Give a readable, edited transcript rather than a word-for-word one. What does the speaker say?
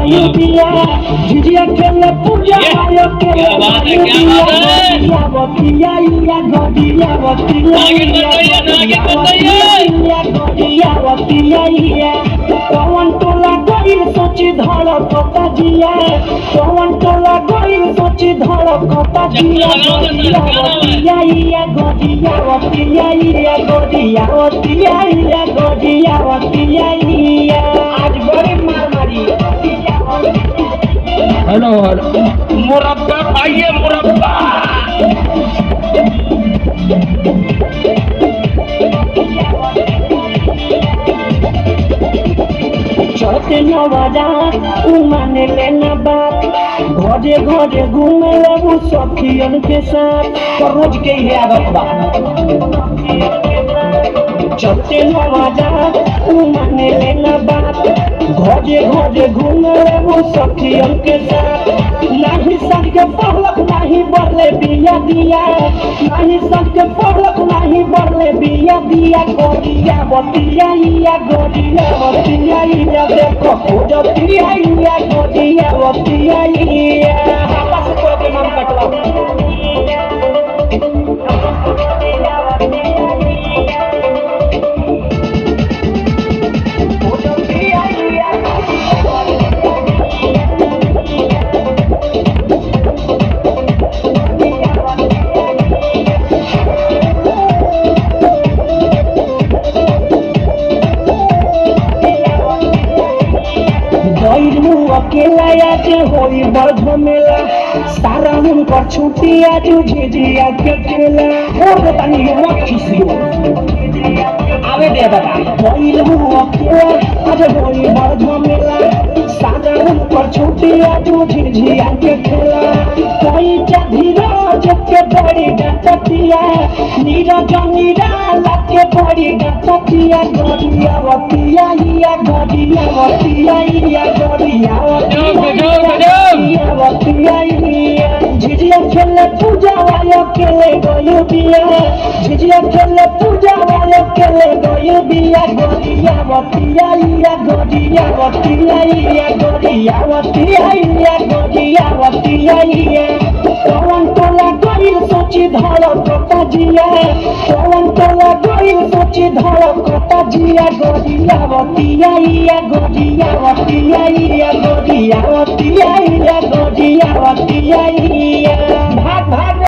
गयो दिया झिझिया खेले पूजा आयो के गयो बतिया या गदिया बतिया बतिया कौन टोला गइल सोची धड़कता जिया कौन टोला गइल सोची धड़कता जिया बतिया या गदिया बतिया गदिया बतिया बतिया आज बड़े मार मारी हेलो हेलो मुरब्बा आइए मुरब्बा चौथे नवाजा माने लेना बात घरे घरे घूमे लगू सखियन के साथ रोज के ही आदत बा चौथे नवाजा माने लेना बात घरे घरे घूमे लगू सखियन के साथ नहीं संग के पढ़लक नहीं बढ़ले बिया दिया नहीं संग के पढ़लक नहीं बढ़ले बिया दिया गोरिया बतिया गोरिया बतिया देखो जतिया गोरिया बतिया आपस को के नाम कटवा अकेला आज होई बड़ झमेला सारा मन पर छुट्टी आज झिझिया के खेला और बतानी मत खिसियो आवे दे बता होइल हूं अकेला आज होई बड़ झमेला सारा मन पर छुट्टी आज झिझिया के खेला कोई धीरा के बड़ी डटिया नीरज निराला के बड़ी डटिया गोरिया बतिया गोरिया बतिया गोरिया झिझिया खेले पूजा वाला खेले गयो बिया झिझिया खेले पूजा वाला खेले गयो बिया गोरिया बतिया गोरिया बतिया गोरिया बतिया कौन टोला गइल सोची धड़कता जिया कौन टोला गइल सोची धड़कता जिया गोरिया बतिया गोरिया बतिया गोरिया बतिया